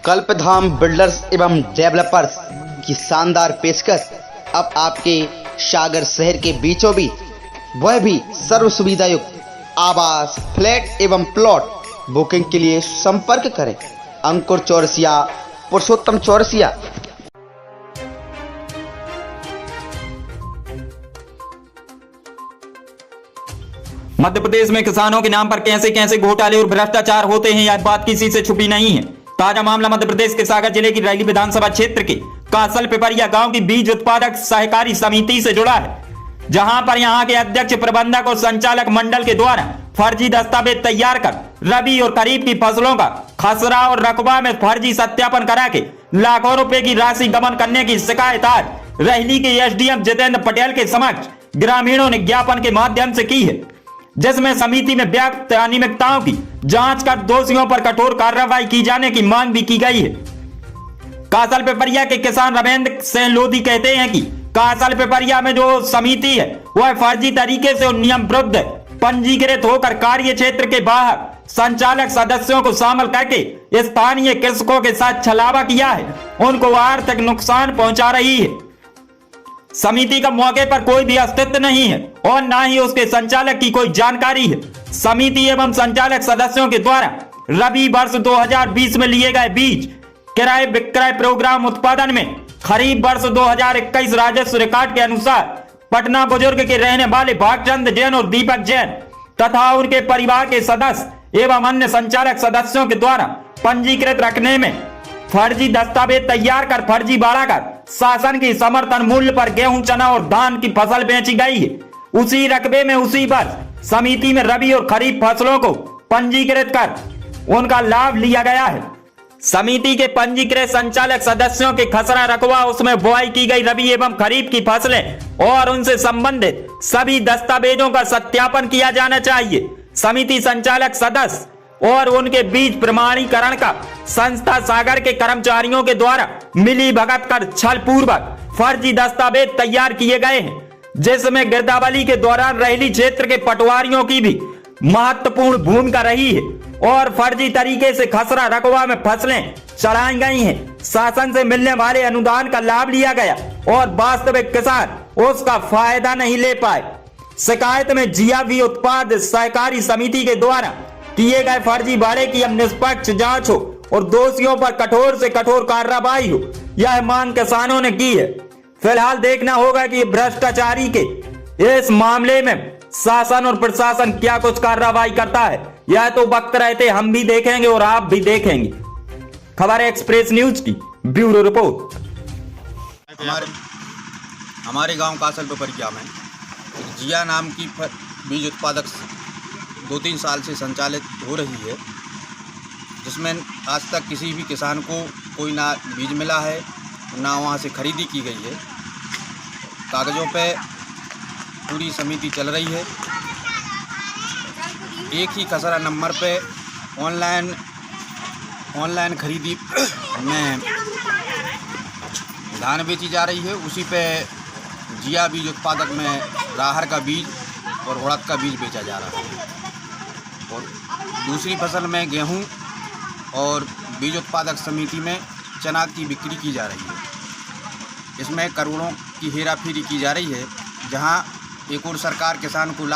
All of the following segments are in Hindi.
कल्पधाम बिल्डर्स एवं डेवलपर्स की शानदार पेशकश अब आपके सागर शहर के बीचों बीच, वह भी सर्व सुविधा युक्त आवास, फ्लैट एवं प्लॉट। बुकिंग के लिए संपर्क करें अंकुर चौरसिया, पुरुषोत्तम चौरसिया। मध्य प्रदेश में किसानों के नाम पर कैसे कैसे घोटाले और भ्रष्टाचार होते हैं, यह बात किसी से छुपी नहीं है। ताजा मामला मध्य प्रदेश के सागर जिले की रैली विधानसभा क्षेत्र के कासल पिपरिया गांव की बीज उत्पादक सहकारी समिति से जुड़ा है, जहां पर यहां के अध्यक्ष, प्रबंधक और संचालक मंडल के द्वारा फर्जी दस्तावेज तैयार कर रबी और खरीफ की फसलों का खसरा और रकबा में फर्जी सत्यापन करा के लाखों रुपए की राशि गबन करने की शिकायत आज रैली के एसडीएम जितेंद्र पटेल के समक्ष ग्रामीणों ने ज्ञापन के माध्यम से की है, जिसमें समिति में व्यक्त अनियमितताओं की जांच कर दोषियों पर कठोर कार्रवाई की जाने की मांग भी की गई है। कासल पिपरिया के किसान रविंद्र सिंह लोधी कहते हैं कि कासल पिपरिया में जो समिति है वह फर्जी तरीके से नियम विरुद्ध पंजीकृत होकर कार्य क्षेत्र के बाहर संचालक सदस्यों को शामिल करके स्थानीय कृषकों के साथ छलावा किया है, उनको आर्थिक नुकसान पहुंचा रही है। समिति का मौके पर कोई भी अस्तित्व नहीं है और न ही उसके संचालक की कोई जानकारी है। समिति एवं संचालक सदस्यों के द्वारा रबी वर्ष 2020 में लिए गए बीज क्रय विक्रय प्रोग्राम उत्पादन में खरीफ वर्ष 2021 राजस्व रिकॉर्ड के अनुसार पटना बुजुर्ग के रहने वाले भागचंद जैन और दीपक जैन तथा उनके परिवार के सदस्य एवं अन्य संचालक सदस्यों के द्वारा पंजीकृत रखने में फर्जी दस्तावेज तैयार कर फर्जी बढ़ाकर शासन की समर्थन मूल्य पर गेहूं, चना और धान की फसल बेची गई है। उसी रकबे में उसी वर्ष समिति में रबी और खरीफ फसलों को पंजीकृत कर उनका लाभ लिया गया है। समिति के पंजीकृत संचालक सदस्यों के खसरा रकबा, उसमें बुआई की गई रबी एवं खरीफ की फसलें और उनसे संबंधित सभी दस्तावेजों का सत्यापन किया जाना चाहिए। समिति संचालक सदस्य और उनके बीच प्रमाणीकरण का संस्था सागर के कर्मचारियों के द्वारा मिली भगत कर छल पूर्वक फर्जी दस्तावेज तैयार किए गए हैं, जिसमें गिरदावली के दौरान रैली क्षेत्र के पटवारियों की भी महत्वपूर्ण भूमिका रही है और फर्जी तरीके से खसरा रकबा में फसलें चढ़ाई गई हैं। शासन से मिलने वाले अनुदान का लाभ लिया गया और वास्तविक किसान उसका फायदा नहीं ले पाए। शिकायत में जीआवी उत्पाद सहकारी समिति के द्वारा किए गए फर्जी बाड़े की अब निष्पक्ष जांच हो और दोषियों पर कठोर से कठोर कार्रवाई हो, यह मांग किसानों ने की है। फिलहाल देखना होगा कि भ्रष्टाचारी के इस मामले में शासन और प्रशासन क्या कुछ कार्रवाई करता है। यह तो वक्त रहते हम भी देखेंगे और आप भी देखेंगे। खबर एक्सप्रेस न्यूज की ब्यूरो रिपोर्ट। हमारे गांव कासल पिपरिया में जिया नाम की बीज उत्पादक 2-3 साल से संचालित हो रही है, जिसमें आज तक किसी भी किसान को कोई ना बीज मिला है ना वहाँ से खरीदी की गई है। कागज़ों पे पूरी समिति चल रही है। एक ही खसरा नंबर पे ऑनलाइन खरीदी में धान बेची जा रही है। उसी पे जिया बीज उत्पादक में राहर का बीज और उड़द का बीज बेचा जा रहा है और दूसरी फसल में गेहूं और बीज उत्पादक समिति में चना की बिक्री की जा रही है। इसमें करोड़ों की हेराफेरी की जा रही है, जहां एक और सरकार किसानी को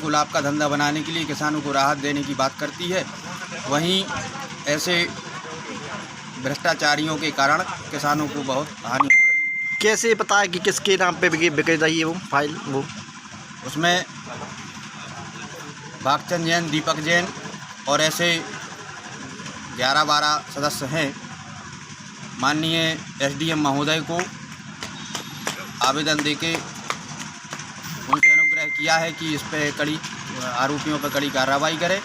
लाभ का धंधा बनाने के लिए किसानों को राहत देने की बात करती है, वहीं ऐसे भ्रष्टाचारियों के कारण किसानों को बहुत हानि हो रही है। कैसे पता है कि किसके नाम पे बिक रही है वो फाइल? वो उसमें भागचंद जैन, दीपक जैन और ऐसे 11-12 सदस्य हैं। माननीय एसडीएम महोदय को आवेदन देके उनसे अनुग्रह किया है कि इस पे आरोपियों पर कड़ी कार्रवाई करे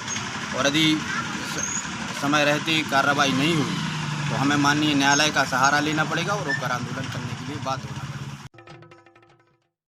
और यदि समय रहते कार्रवाई नहीं हुई तो हमें माननीय न्यायालय का सहारा लेना पड़ेगा और रोकर आंदोलन करने के लिए बात होगी।